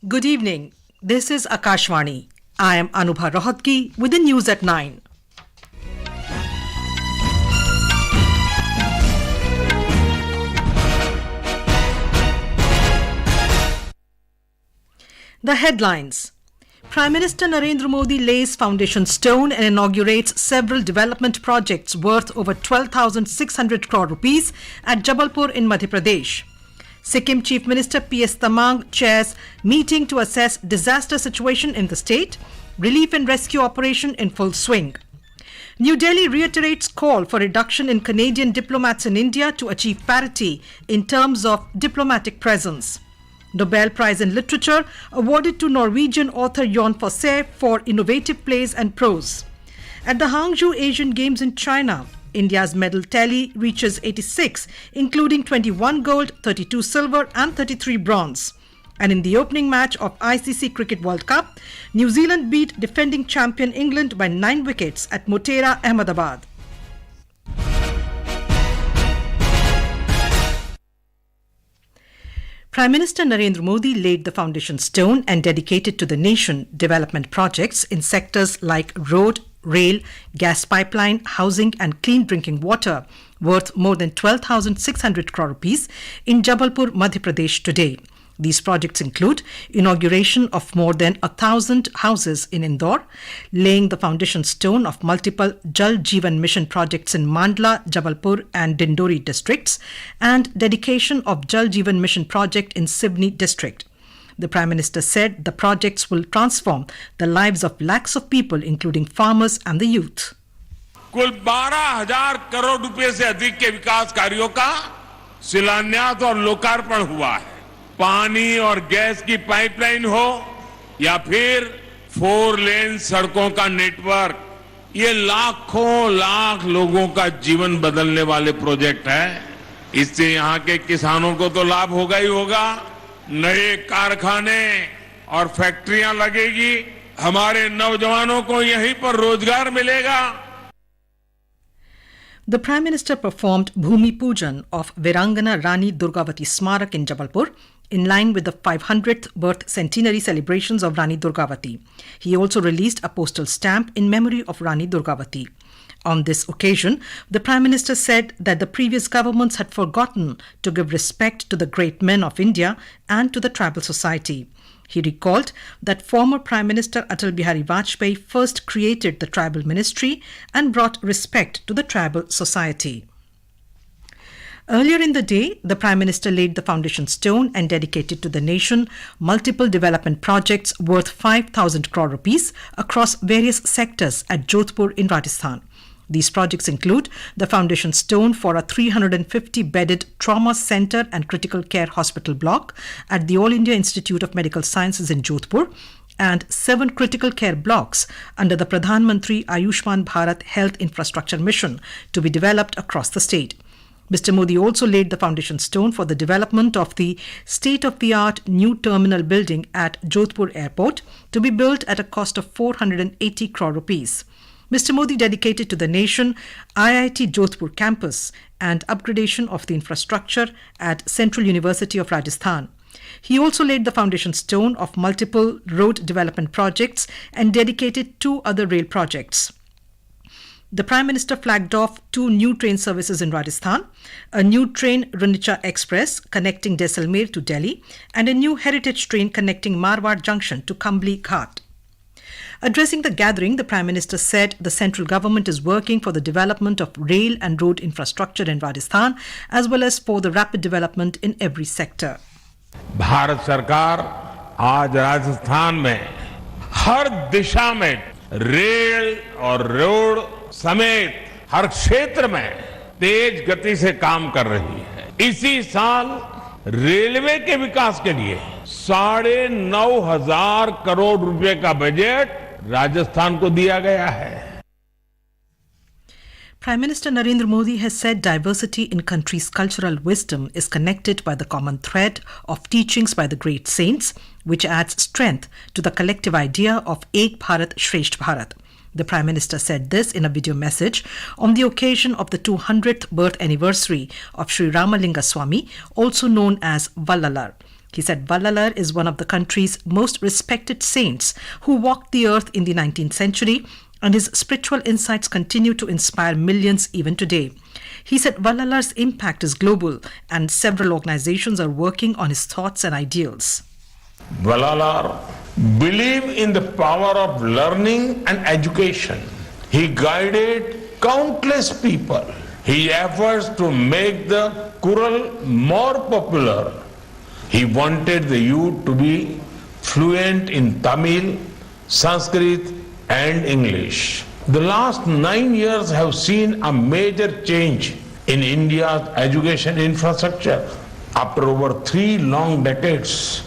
Good evening. This is Akashvani. I am Anubha Rohatgi with the news at 9. The headlines. Prime Minister Narendra Modi lays foundation stone and inaugurates several development projects worth over 12,600 crore rupees at Jabalpur in Madhya Pradesh. Sikkim Chief Minister P.S. Tamang chairs meeting to assess disaster situation in the state. Relief and rescue operation in full swing. New Delhi reiterates call for reduction in Canadian diplomats in India to achieve parity in terms of diplomatic presence. Nobel Prize in Literature awarded to Norwegian author Jon Fosse for innovative plays and prose. At the Hangzhou Asian Games in China, India's medal tally reaches 86, including 21 gold, 32 silver and 33 bronze. And in the opening match of ICC Cricket World Cup, New Zealand beat defending champion England by 9 wickets at Motera, Ahmedabad. Prime Minister Narendra Modi laid the foundation stone and dedicated to the nation development projects in sectors like road, rail, gas pipeline, housing and clean drinking water worth more than 12,600 crore rupees in Jabalpur, Madhya Pradesh today. These projects include inauguration of more than 1,000 houses in Indore, laying the foundation stone of multiple Jal Jeevan Mission projects in Mandla, Jabalpur and Dindori districts, and dedication of Jal Jeevan Mission project in Sivni district. The Prime Minister said the projects will transform the lives of lakhs of people, including farmers and the youth. कुल 12,000 करोड़ रुपए से अधिक के विकास कार्यों का शिलान्यास और लोकार्पण हुआ है। पानी और गैस की पाइपलाइन हो या फिर 4 लेन सड़कों का नेटवर्क, ये लाखों लाख लोगों का जीवन बदलने वाले प्रोजेक्ट है। इससे यहाँ के किसानों को तो लाभ होगा ही होगा, नए कारखाने और फैक्ट्रियां लगेगी, हमारे नौजवानों को यहीं पर रोजगार मिलेगा। The Prime Minister performed Bhumi Pujan of Virangana Rani Durgavati Smarak in Jabalpur in line with the 500th birth centenary celebrations of Rani Durgavati. He also released a postal stamp in memory of Rani Durgavati. On this occasion, the Prime Minister said that the previous governments had forgotten to give respect to the great men of India and to the tribal society. He recalled that former Prime Minister Atal Bihari Vajpayee first created the tribal ministry and brought respect to the tribal society. Earlier in the day, the Prime Minister laid the foundation stone and dedicated to the nation multiple development projects worth 5,000 crore rupees across various sectors at Jodhpur in Rajasthan. These projects include the foundation stone for a 350-bedded trauma center and critical care hospital block at the All India Institute of Medical Sciences in Jodhpur and 7 critical care blocks under the Pradhan Mantri Ayushman Bharat Health Infrastructure Mission to be developed across the state. Mr. Modi also laid the foundation stone for the development of the state-of-the-art new terminal building at Jodhpur Airport to be built at a cost of 480 crore rupees. Mr. Modi dedicated to the nation IIT Jodhpur campus and upgradation of the infrastructure at Central University of Rajasthan. He also laid the foundation stone of multiple road development projects and dedicated 2 other rail projects. The Prime Minister flagged off 2 new train services in Rajasthan, a new train Runicha Express connecting Jaisalmer to Delhi, and a new heritage train connecting Marwar Junction to Kambli Ghat. Addressing the gathering, the Prime Minister said the central government is working for the development of rail and road infrastructure in Rajasthan as well as for the rapid development in every sector. Bharat सरकार आज राजस्थान में हर दिशा में rail और road समेत हर क्षेत्र में तेज गति से काम कर रही है। इसी साल रेलवे के विकास के लिए 9,500 करोड़ रुपए का बजट राजस्थान को दिया गया है। Prime Minister Narendra Modi has said diversity in country's cultural wisdom is connected by the common thread of teachings by the great saints, which adds strength to the collective idea of Ek Bharat Shresth Bharat. The Prime Minister said this in a video message on the occasion of the 200th birth anniversary of Sri Ramalinga Swami, also known as Vallalar. He said Vallalar is one of the country's most respected saints who walked the earth in the 19th century, and his spiritual insights continue to inspire millions even today. He said Vallalar's impact is global and several organizations are working on his thoughts and ideals. Vallalar believed in the power of learning and education. He guided countless people. His efforts to make the Kural more popular. He wanted the youth to be fluent in Tamil, Sanskrit, and English. The last 9 years have seen a major change in India's education infrastructure. After over 3 long decades,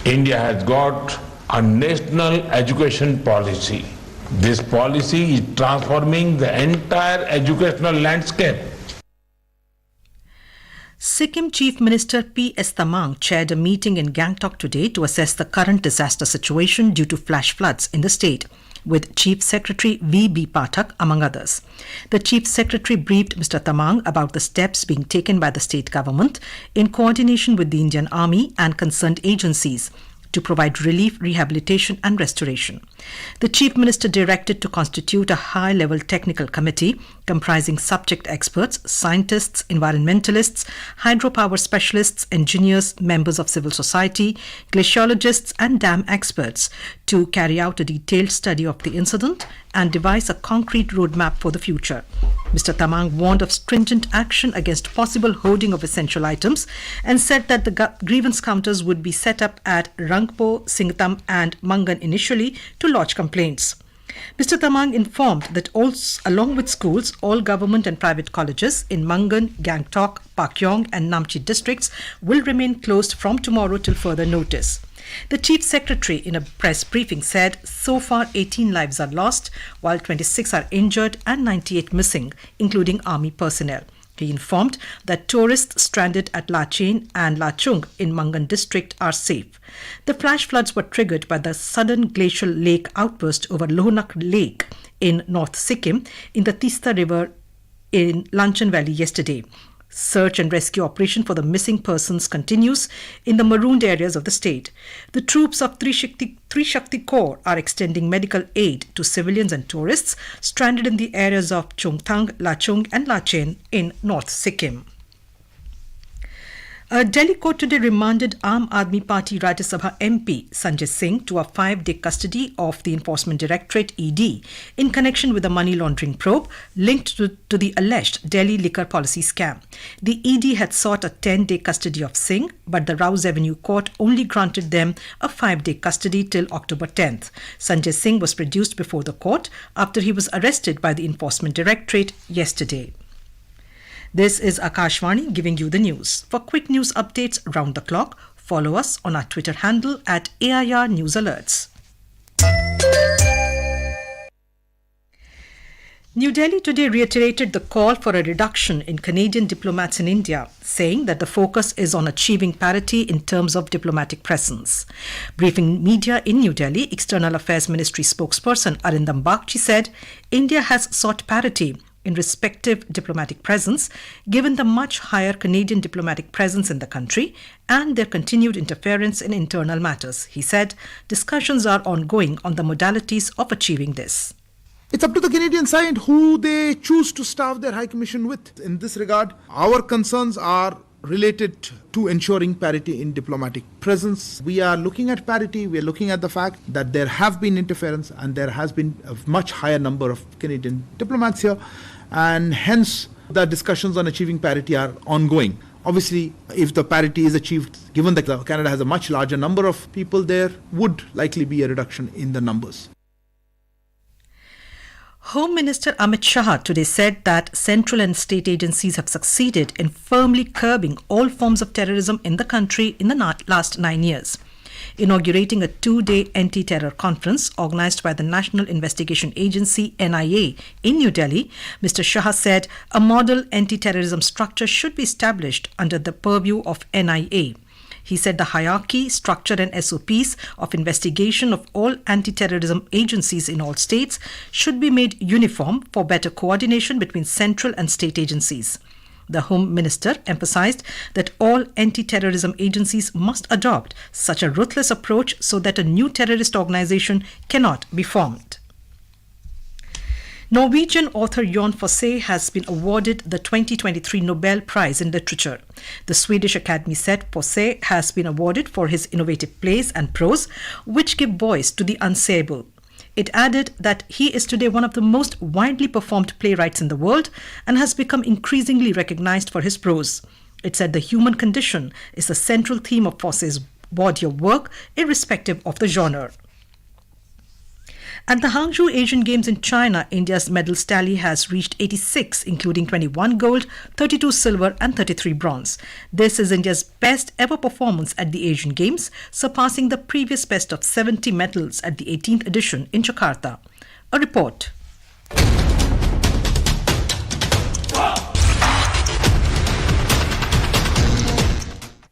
India has got a national education policy. This policy is transforming the entire educational landscape. Sikkim Chief Minister P.S. Tamang chaired a meeting in Gangtok today to assess the current disaster situation due to flash floods in the state, with Chief Secretary V.B. Pathak among others. The Chief Secretary briefed Mr. Tamang about the steps being taken by the state government in coordination with the Indian Army and concerned agencies to provide relief, rehabilitation and restoration. The Chief Minister directed to constitute a high-level technical committee comprising subject experts, scientists, environmentalists, hydropower specialists, engineers, members of civil society, glaciologists and dam experts to carry out a detailed study of the incident and devise a concrete roadmap for the future. Mr. Tamang warned of stringent action against possible hoarding of essential items and said that the grievance counters would be set up at Rangpo, Singtam and Mangan initially to lodge complaints. Mr. Tamang informed that along with schools, all government and private colleges in Mangan, Gangtok, Pakyong and Namchi districts will remain closed from tomorrow till further notice. The Chief Secretary in a press briefing said so far 18 lives are lost, while 26 are injured and 98 missing, including army personnel. He informed that tourists stranded at Lachen and Lachung in Mangan district are safe. The flash floods were triggered by the sudden glacial lake outburst over Lohanak Lake in North Sikkim in the Tista River in Lanchan Valley yesterday. Search and rescue operation for the missing persons continues in the marooned areas of the state. The troops of Trishakti Corps are extending medical aid to civilians and tourists stranded in the areas of Chungthang, Lachung and Lachen in North Sikkim. A Delhi court today remanded Aam Aadmi Party Rajya Sabha MP Sanjay Singh to a 5-day custody of the Enforcement Directorate ED in connection with a money laundering probe linked to the alleged Delhi liquor policy scam. The ED had sought a 10-day custody of Singh, but the Rouse Avenue Court only granted them a 5-day custody till October 10th. Sanjay Singh was produced before the court after he was arrested by the Enforcement Directorate yesterday. This is Akashvani giving you the news. For quick news updates round the clock, follow us on our Twitter handle at AIR News Alerts. New Delhi today reiterated the call for a reduction in Canadian diplomats in India, saying that the focus is on achieving parity in terms of diplomatic presence. Briefing media in New Delhi, External Affairs Ministry spokesperson Arindam Bagchi said India has sought parity in respective diplomatic presence, given the much higher Canadian diplomatic presence in the country and their continued interference in internal matters. He said discussions are ongoing on the modalities of achieving this. It's up to the Canadian side who they choose to staff their High Commission with. In this regard, our concerns are related to ensuring parity in diplomatic presence. We are looking at parity. We are looking at the fact that there have been interference and there has been a much higher number of Canadian diplomats here, and hence the discussions on achieving parity are ongoing. Obviously, if the parity is achieved, given that Canada has a much larger number of people, there would likely be a reduction in the numbers. Home Minister Amit Shah today said that central and state agencies have succeeded in firmly curbing all forms of terrorism in the country in the last 9 years. Inaugurating a 2-day anti-terror conference organized by the National Investigation Agency NIA in New Delhi, Mr. Shah said a model anti-terrorism structure should be established under the purview of NIA. He said the hierarchy, structure and SOPs of investigation of all anti-terrorism agencies in all states should be made uniform for better coordination between central and state agencies. The Home Minister emphasized that all anti-terrorism agencies must adopt such a ruthless approach so that a new terrorist organization cannot be formed. Norwegian author Jon Fosse has been awarded the 2023 Nobel Prize in Literature. The Swedish Academy said Fosse has been awarded for his innovative plays and prose, which give voice to the unsayable. It added that he is today one of the most widely performed playwrights in the world and has become increasingly recognized for his prose. It said the human condition is the central theme of Fosse's body of work, irrespective of the genre. At the Hangzhou Asian Games in China, India's medals tally has reached 86, including 21 gold, 32 silver and 33 bronze. This is India's best ever performance at the Asian Games, surpassing the previous best of 70 medals at the 18th edition in Jakarta. A report.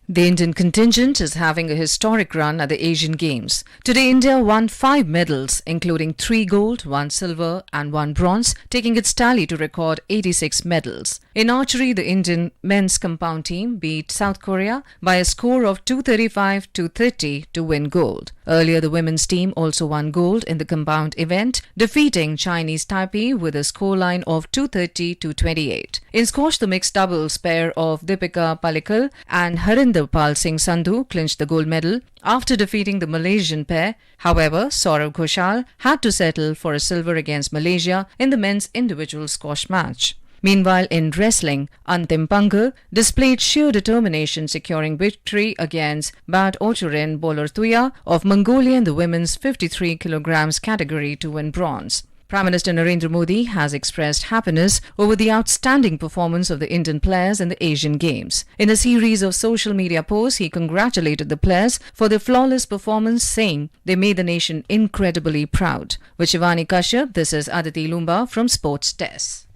The Indian contingent is having a historic run at the Asian Games. Today, India won 5 medals, including 3 gold, 1 silver and 1 bronze, taking its tally to record 86 medals. In archery, the Indian men's compound team beat South Korea by a score of 235-230 to win gold. Earlier, the women's team also won gold in the compound event, defeating Chinese Taipei with a scoreline of 230-28. In squash, the mixed doubles pair of Deepika Pallikal and Harinder Pal Singh Sandhu clinched the gold medal after defeating the Malaysian pair. However, Saurav Ghoshal had to settle for a silver against Malaysia in the men's individual squash match. Meanwhile, in wrestling, Antim Pangal displayed sheer determination, securing victory against Bad Ochurin Bolortuya of Mongolia in the women's 53 kilograms category to win bronze. Prime Minister Narendra Modi has expressed happiness over the outstanding performance of the Indian players in the Asian Games. In a series of social media posts, he congratulated the players for their flawless performance, saying they made the nation incredibly proud. With Shivani Kashyap, this is Aditi Lumba from Sports Desk.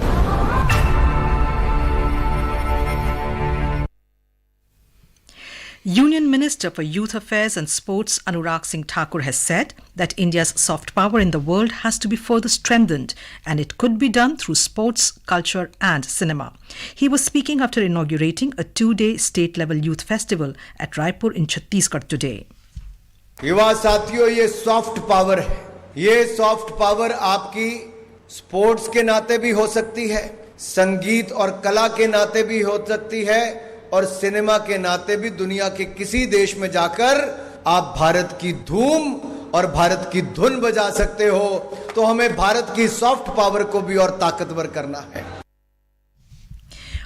Union Minister for Youth Affairs and Sports Anurag Singh Thakur has said that India's soft power in the world has to be further strengthened, and it could be done through sports, culture and cinema. He was speaking after inaugurating a 2-day state-level youth festival at Raipur in Chhattisgarh today. युवा साथियों, ये soft power है. ये soft power आपकी sports के नाते भी हो सकती है, संगीत और कला के नाते भी हो सकती है और सिनेमा के नाते भी. दुनिया के किसी देश में जाकर आप भारत की धूम और भारत की धुन बजा सकते हो. तो हमें भारत की सॉफ्ट पावर को भी और ताकतवर करना है.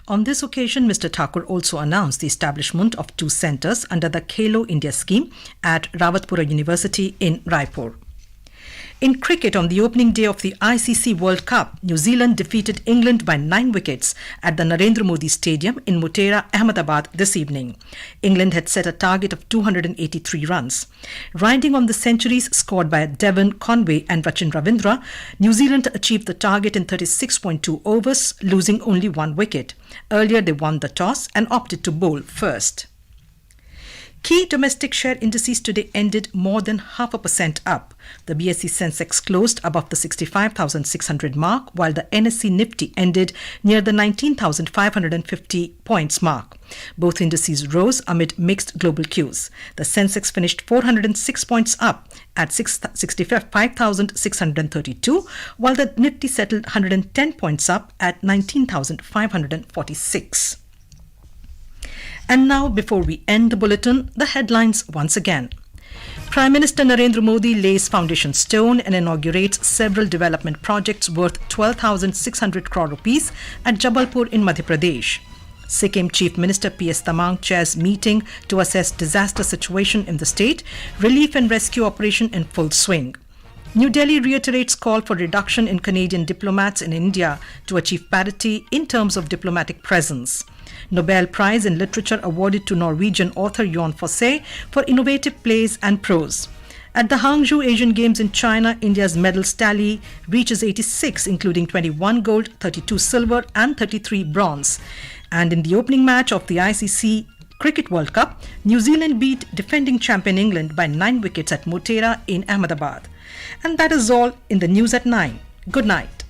On this occasion, Mr. Thakur also announced the establishment of 2 centres under the Khelo India scheme at Rawatpura University in Raipur. In cricket, on the opening day of the ICC World Cup, New Zealand defeated England by 9 wickets at the Narendra Modi Stadium in Motera, Ahmedabad this evening. England had set a target of 283 runs. Riding on the centuries scored by Devon Conway and Rachin Ravindra, New Zealand achieved the target in 36.2 overs, losing only 1 wicket. Earlier, they won the toss and opted to bowl first. Key domestic share indices today ended more than 0.5% up. The BSE Sensex closed above the 65,600 mark, while the NSE Nifty ended near the 19,550 points mark. Both indices rose amid mixed global cues. The Sensex finished 406 points up at 65,632, while the Nifty settled 110 points up at 19,546. And now, before we end the bulletin, the headlines once again. Prime Minister Narendra Modi lays foundation stone and inaugurates several development projects worth 12,600 crore rupees at Jabalpur in Madhya Pradesh. Sikkim Chief Minister P.S. Tamang chairs meeting to assess disaster situation in the state, relief and rescue operation in full swing. New Delhi reiterates call for reduction in Canadian diplomats in India to achieve parity in terms of diplomatic presence. Nobel Prize in Literature awarded to Norwegian author Jon Fosse for innovative plays and prose. At the Hangzhou Asian Games in China, India's medals tally reaches 86, including 21 gold, 32 silver and 33 bronze. And in the opening match of the ICC Cricket World Cup, New Zealand beat defending champion England by 9 wickets at Motera in Ahmedabad. And that is all in the news at 9. Good night.